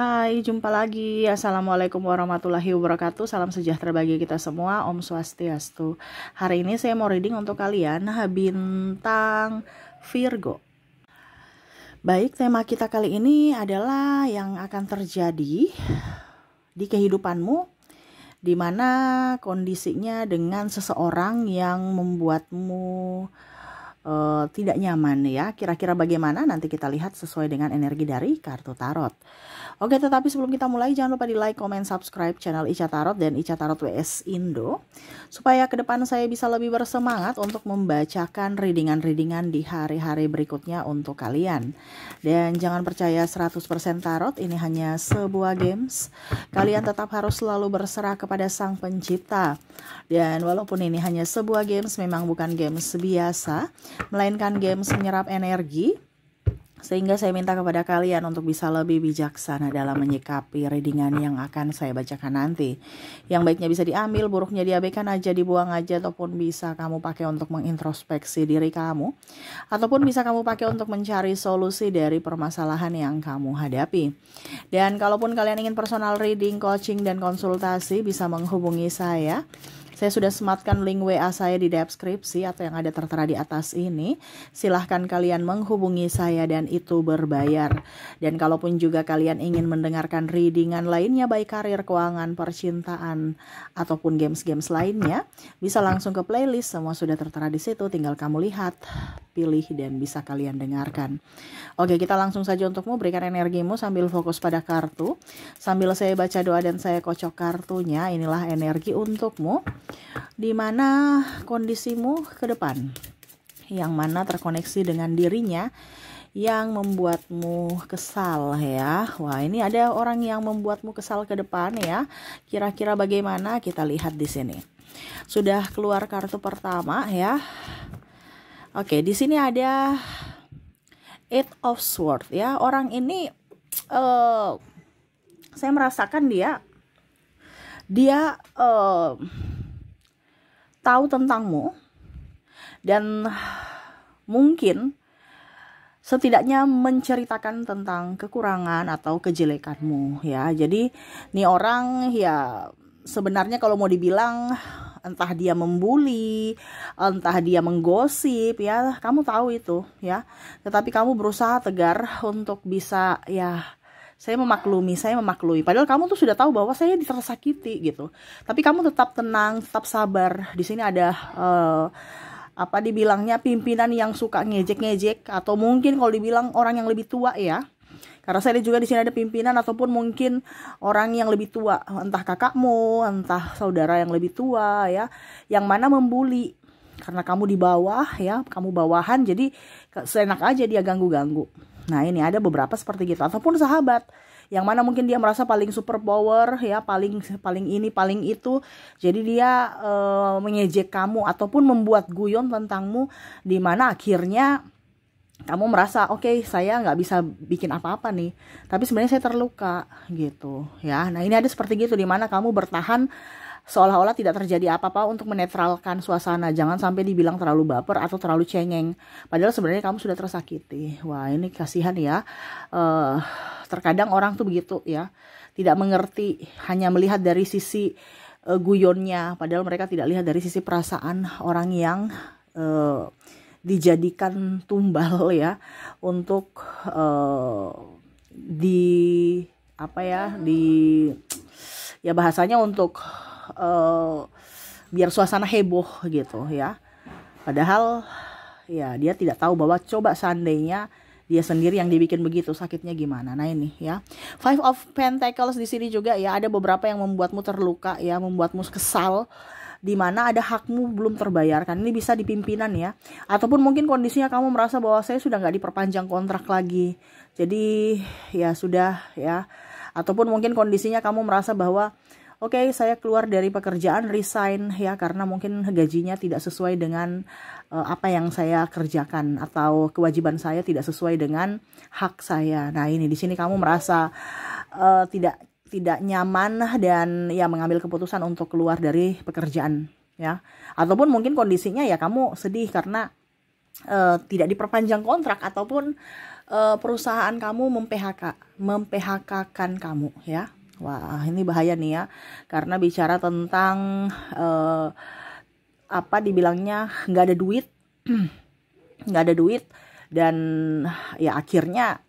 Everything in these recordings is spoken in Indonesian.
Hai, jumpa lagi. Assalamualaikum warahmatullahi wabarakatuh. Salam sejahtera bagi kita semua. Om Swastiastu. Hari ini saya mau reading untuk kalian bintang Virgo. Baik, tema kita kali ini adalah yang akan terjadi di kehidupanmu, di mana kondisinya dengan seseorang yang membuatmu tidak nyaman ya. Kira-kira bagaimana? Nanti kita lihat sesuai dengan energi dari kartu tarot. Oke, tetapi sebelum kita mulai jangan lupa di like, comment, subscribe channel Ica Tarot dan Ica Tarot WS Indo, supaya ke depan saya bisa lebih bersemangat untuk membacakan readingan-readingan di hari-hari berikutnya untuk kalian. Dan jangan percaya 100% tarot, ini hanya sebuah games. Kalian tetap harus selalu berserah kepada Sang Pencipta. Dan walaupun ini hanya sebuah games, memang bukan games biasa, melainkan games menyerap energi. Sehingga saya minta kepada kalian untuk bisa lebih bijaksana dalam menyikapi readingan yang akan saya bacakan nanti. Yang baiknya bisa diambil, buruknya diabaikan aja, dibuang aja, ataupun bisa kamu pakai untuk mengintrospeksi diri kamu. Ataupun bisa kamu pakai untuk mencari solusi dari permasalahan yang kamu hadapi. Dan kalaupun kalian ingin personal reading, coaching, dan konsultasi, bisa menghubungi saya. Saya sudah sematkan link WA saya di deskripsi atau yang ada tertera di atas ini. Silahkan kalian menghubungi saya dan itu berbayar. Dan kalaupun juga kalian ingin mendengarkan readingan lainnya, baik karir, keuangan, percintaan, ataupun games-games lainnya, bisa langsung ke playlist. Semua sudah tertera di situ, tinggal kamu lihat, pilih, dan bisa kalian dengarkan. Oke, kita langsung saja untukmu. Berikan energimu sambil fokus pada kartu. Sambil saya baca doa dan saya kocok kartunya, inilah energi untukmu. Di mana kondisimu ke depan, yang mana terkoneksi dengan dirinya yang membuatmu kesal ya. Wah, ini ada orang yang membuatmu kesal ke depan ya. Kira-kira bagaimana? Kita lihat di sini. Sudah keluar kartu pertama ya. Oke, di sini ada Eight of Swords ya. Orang ini saya merasakan dia tahu tentangmu dan mungkin setidaknya menceritakan tentang kekurangan atau kejelekanmu ya. Jadi nih orang ya sebenarnya kalau mau dibilang entah dia membuli, entah dia menggosip ya, kamu tahu itu ya. Tetapi kamu berusaha tegar untuk bisa ya, saya memaklumi. Padahal kamu tuh sudah tahu bahwa saya tersakiti gitu. Tapi kamu tetap tenang, tetap sabar. Di sini ada dibilangnya pimpinan yang suka ngejek-ngejek, atau mungkin kalau dibilang orang yang lebih tua ya. Karena saya lihat juga di sini ada pimpinan ataupun mungkin orang yang lebih tua, entah kakakmu, entah saudara yang lebih tua ya, yang mana membuli. Karena kamu di bawah ya, kamu bawahan, jadi seenak aja dia ganggu-ganggu. Nah, ini ada beberapa seperti gitu. Ataupun sahabat yang mana mungkin dia merasa paling super power ya, paling ini, paling itu. Jadi dia mengejek kamu ataupun membuat guyon tentangmu, di mana akhirnya kamu merasa oke, saya nggak bisa bikin apa-apa nih, tapi sebenarnya saya terluka gitu ya. Nah, ini ada seperti gitu, di mana kamu bertahan seolah-olah tidak terjadi apa-apa untuk menetralkan suasana. Jangan sampai dibilang terlalu baper atau terlalu cengeng, padahal sebenarnya kamu sudah tersakiti. Wah, ini kasihan ya. Terkadang orang tuh begitu ya, tidak mengerti, hanya melihat dari sisi guyonnya, padahal mereka tidak lihat dari sisi perasaan orang yang dijadikan tumbal ya, untuk ya bahasanya untuk biar suasana heboh gitu ya. Padahal ya dia tidak tahu bahwa coba seandainya dia sendiri yang dibikin begitu, sakitnya gimana. Nah, ini ya. Five of Pentacles di sini juga ya, ada beberapa yang membuatmu terluka ya, membuatmu kesal, di mana ada hakmu belum terbayarkan. Ini bisa di pimpinan ya, ataupun mungkin kondisinya kamu merasa bahwa saya sudah nggak diperpanjang kontrak lagi, jadi ya sudah ya. Ataupun mungkin kondisinya kamu merasa bahwa oke, saya keluar dari pekerjaan, resign ya, karena mungkin gajinya tidak sesuai dengan apa yang saya kerjakan, atau kewajiban saya tidak sesuai dengan hak saya. Nah, ini di sini kamu merasa tidak nyaman dan ya mengambil keputusan untuk keluar dari pekerjaan ya. Ataupun mungkin kondisinya ya kamu sedih karena tidak diperpanjang kontrak, ataupun perusahaan kamu memphk-kan kamu ya. Wah, ini bahaya nih ya, karena bicara tentang dibilangnya nggak ada duit, nggak ada duit, dan ya akhirnya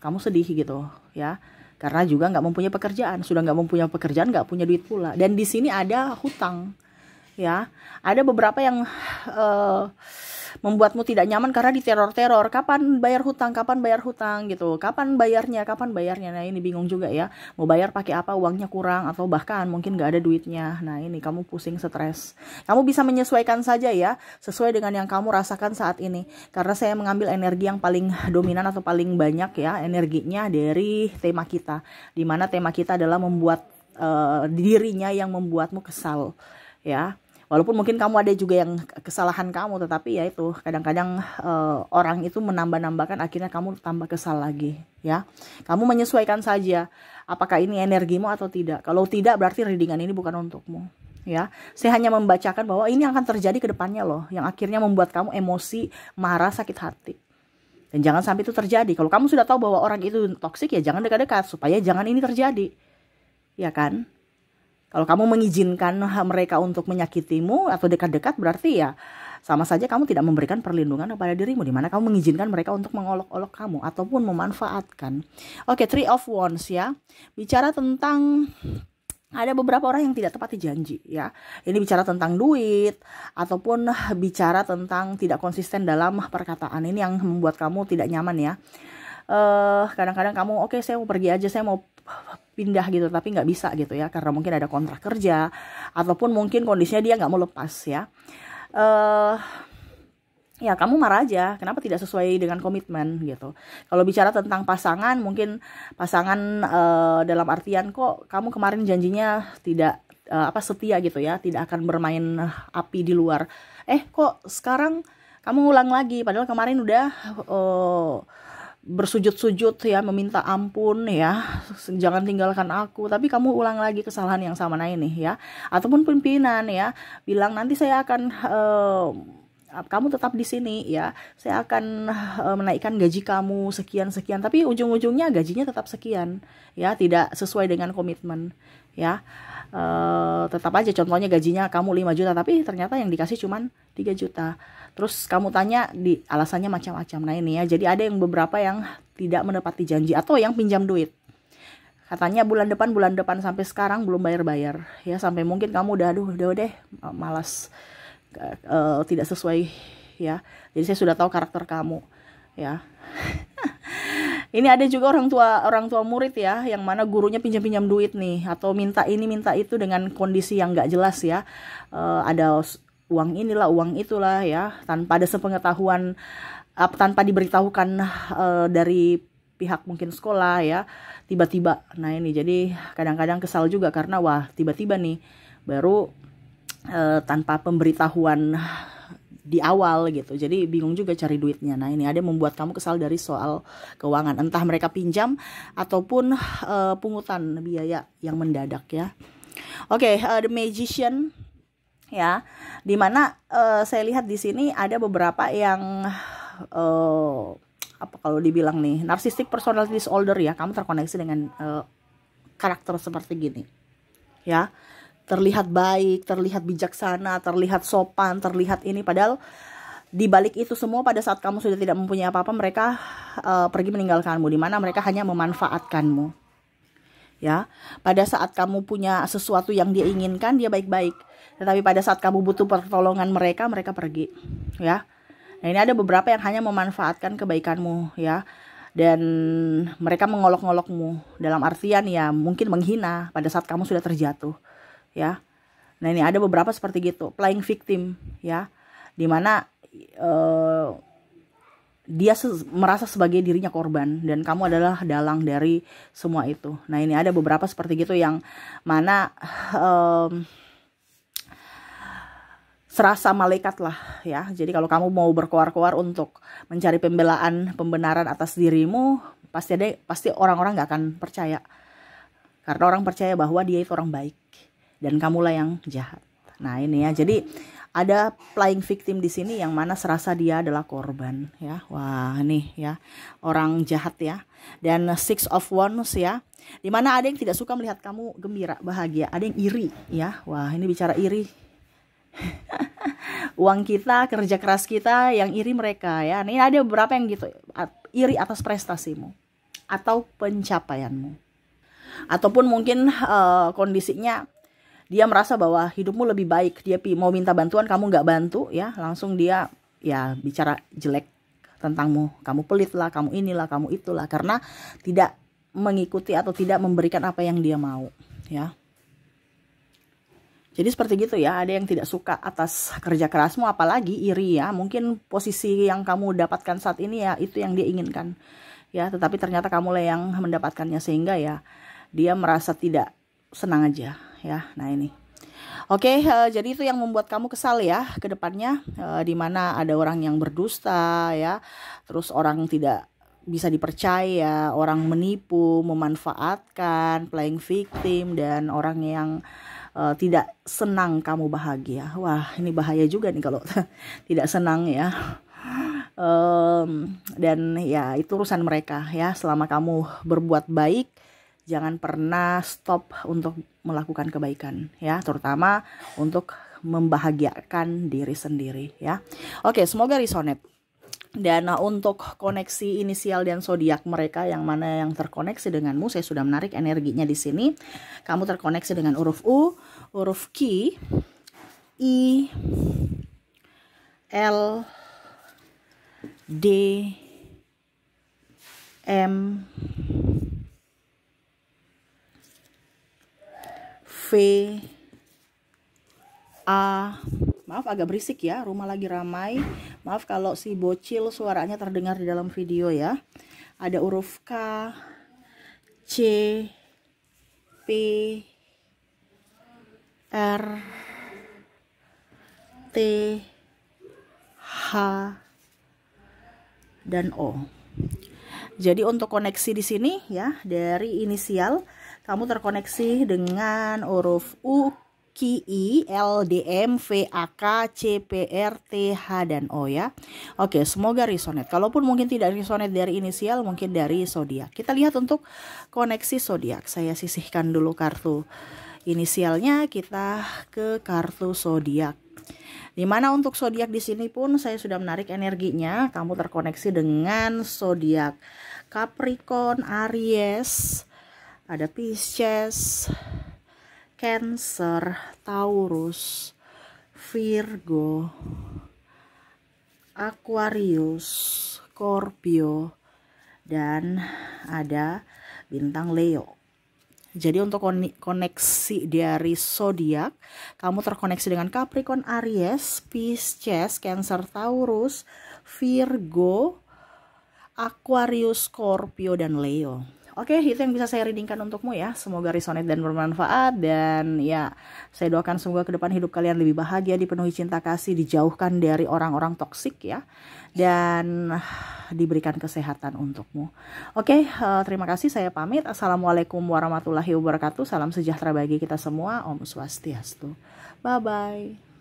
kamu sedih gitu ya, karena juga nggak mempunyai pekerjaan, sudah nggak mempunyai pekerjaan, nggak punya duit pula, dan di sini ada hutang ya. Ada beberapa yang membuatmu tidak nyaman karena diteror-teror. Kapan bayar hutang gitu, kapan bayarnya. Nah ini bingung juga ya, mau bayar pakai apa, uangnya kurang, atau bahkan mungkin gak ada duitnya. Nah ini kamu pusing, stres. Kamu bisa menyesuaikan saja ya, sesuai dengan yang kamu rasakan saat ini, karena saya mengambil energi yang paling dominan atau paling banyak ya, energinya dari tema kita, dimana tema kita adalah membuat dirinya yang membuatmu kesal ya. Walaupun mungkin kamu ada juga yang kesalahan kamu, tetapi ya itu kadang-kadang orang itu menambah-nambahkan, akhirnya kamu tambah kesal lagi ya. Kamu menyesuaikan saja apakah ini energimu atau tidak. Kalau tidak, berarti readingan ini bukan untukmu ya. Saya hanya membacakan bahwa ini akan terjadi ke depannya loh, yang akhirnya membuat kamu emosi, marah, sakit hati. Dan jangan sampai itu terjadi. Kalau kamu sudah tahu bahwa orang itu toksik, ya jangan dekat-dekat supaya jangan ini terjadi. Ya kan? Kalau kamu mengizinkan mereka untuk menyakitimu atau dekat-dekat, berarti ya sama saja kamu tidak memberikan perlindungan kepada dirimu, dimana kamu mengizinkan mereka untuk mengolok-olok kamu ataupun memanfaatkan. Oke, Three of Wands ya, bicara tentang ada beberapa orang yang tidak tepati janji ya. Ini bicara tentang duit ataupun bicara tentang tidak konsisten dalam perkataan. Ini yang membuat kamu tidak nyaman ya. Kadang-kadang kamu oke, saya mau pergi aja, saya mau pindah gitu, tapi nggak bisa gitu ya, karena mungkin ada kontrak kerja ataupun mungkin kondisinya dia nggak mau lepas ya. Ya kamu marah aja, kenapa tidak sesuai dengan komitmen gitu. Kalau bicara tentang pasangan, mungkin pasangan dalam artian kok kamu kemarin janjinya tidak setia gitu ya, tidak akan bermain api di luar. Kok sekarang kamu ulang lagi, padahal kemarin udah bersujud-sujud ya, meminta ampun ya, jangan tinggalkan aku, tapi kamu ulang lagi kesalahan yang sama. Nah ini ya, ataupun pimpinan ya bilang nanti saya akan kamu tetap di sini ya, saya akan menaikkan gaji kamu sekian, tapi ujung-ujungnya gajinya tetap sekian ya, tidak sesuai dengan komitmen ya. Tetap aja contohnya gajinya kamu 5 juta, tapi ternyata yang dikasih cuman 3 juta. Terus kamu tanya, di alasannya macam-macam. Nah ini ya, jadi ada yang beberapa yang tidak menepati janji atau yang pinjam duit. Katanya bulan depan sampai sekarang belum bayar-bayar ya, sampai mungkin kamu udah deh malas, tidak sesuai ya. Jadi saya sudah tahu karakter kamu ya. Ini ada juga orang tua murid ya, yang mana gurunya pinjam duit nih, atau minta ini minta itu dengan kondisi yang nggak jelas ya. Ada uang inilah, uang itulah ya, tanpa ada sepengetahuan, tanpa diberitahukan dari pihak mungkin sekolah ya, tiba-tiba. Nah ini jadi kadang-kadang kesal juga, karena wah tiba-tiba nih baru tanpa pemberitahuan di awal gitu, jadi bingung juga cari duitnya. Nah ini ada membuat kamu kesal dari soal keuangan, entah mereka pinjam ataupun pungutan biaya yang mendadak ya. Oke, The Magician ya, dimana saya lihat di sini ada beberapa yang kalau dibilang nih narcissistic personality disorder ya, kamu terkoneksi dengan karakter seperti gini ya, terlihat baik, terlihat bijaksana, terlihat sopan, terlihat ini, padahal di balik itu semua pada saat kamu sudah tidak mempunyai apa-apa, mereka pergi meninggalkanmu, dimana mereka hanya memanfaatkanmu ya. Pada saat kamu punya sesuatu yang dia inginkan, dia baik-baik, tetapi pada saat kamu butuh pertolongan mereka pergi ya. Nah ini ada beberapa yang hanya memanfaatkan kebaikanmu ya, dan mereka mengolok-ngolokmu dalam artian ya mungkin menghina pada saat kamu sudah terjatuh ya. Nah ini ada beberapa seperti gitu, playing victim ya, dimana dia merasa sebagai dirinya korban dan kamu adalah dalang dari semua itu. Nah ini ada beberapa seperti gitu, yang mana serasa malaikat lah ya. Jadi kalau kamu mau berkoar-koar untuk mencari pembenaran atas dirimu, pasti orang-orang gak akan percaya, karena orang percaya bahwa dia itu orang baik dan kamulah yang jahat. Nah ini ya, jadi Ada playing victim di sini yang mana serasa dia adalah korban ya. Wah, nih ya, orang jahat ya. Dan Six of Wands ya. Dimana ada yang tidak suka melihat kamu gembira, bahagia. Ada yang iri ya. Wah, ini bicara iri. Uang kita, kerja keras kita, yang iri mereka ya. Ini ada beberapa yang gitu. Iri atas prestasimu atau pencapaianmu. Ataupun mungkin kondisinya dia merasa bahwa hidupmu lebih baik, dia mau minta bantuan, kamu nggak bantu ya, langsung dia ya bicara jelek tentangmu, kamu pelit lah, kamu inilah, kamu itulah, karena tidak mengikuti atau tidak memberikan apa yang dia mau ya. Jadi seperti gitu ya, ada yang tidak suka atas kerja kerasmu, apalagi iri ya, mungkin posisi yang kamu dapatkan saat ini ya itu yang dia inginkan ya, tetapi ternyata kamulah yang mendapatkannya, sehingga ya dia merasa tidak senang aja ya. Nah ini oke, jadi itu yang membuat kamu kesal ya ke depannya, dimana ada orang yang berdusta ya, terus orang tidak bisa dipercaya, orang menipu, memanfaatkan, playing victim, dan orang yang tidak senang kamu bahagia. Wah, ini bahaya juga nih kalau tidak senang ya. Dan ya itu urusan mereka ya. Selama kamu berbuat baik, jangan pernah stop untuk melakukan kebaikan ya, terutama untuk membahagiakan diri sendiri ya. Oke, semoga resonate. Dan untuk koneksi inisial dan zodiak mereka yang mana yang terkoneksi denganmu, saya sudah menarik energinya di sini. Kamu terkoneksi dengan huruf U, huruf Q, I, L, D, M, V, A. Maaf agak berisik ya, rumah lagi ramai. Maaf kalau si bocil suaranya terdengar di dalam video ya. Ada huruf K, C, P, R, T, H, dan O. Jadi untuk koneksi di sini ya, dari inisial kamu terkoneksi dengan huruf U, Q, I, L, D, M, V, A, K, C, P, R, T, H, dan O ya. Oke, semoga resonate. Kalaupun mungkin tidak resonate dari inisial, mungkin dari zodiak. Kita lihat untuk koneksi zodiak. Saya sisihkan dulu kartu inisialnya, kita ke kartu zodiak. Dimana untuk zodiak di sini pun saya sudah menarik energinya. Kamu terkoneksi dengan zodiak Capricorn, Aries, ada Pisces, Cancer, Taurus, Virgo, Aquarius, Scorpio, dan ada bintang Leo. Jadi untuk koneksi dari zodiak, kamu terkoneksi dengan Capricorn, Aries, Pisces, Cancer, Taurus, Virgo, Aquarius, Scorpio, dan Leo. Oke, itu yang bisa saya readingkan untukmu ya. Semoga resonate dan bermanfaat. Dan ya, saya doakan semoga ke depan hidup kalian lebih bahagia, dipenuhi cinta kasih, dijauhkan dari orang-orang toksik ya. Dan diberikan kesehatan untukmu. Oke, terima kasih, saya pamit. Assalamualaikum warahmatullahi wabarakatuh. Salam sejahtera bagi kita semua. Om Swastiastu. Bye-bye.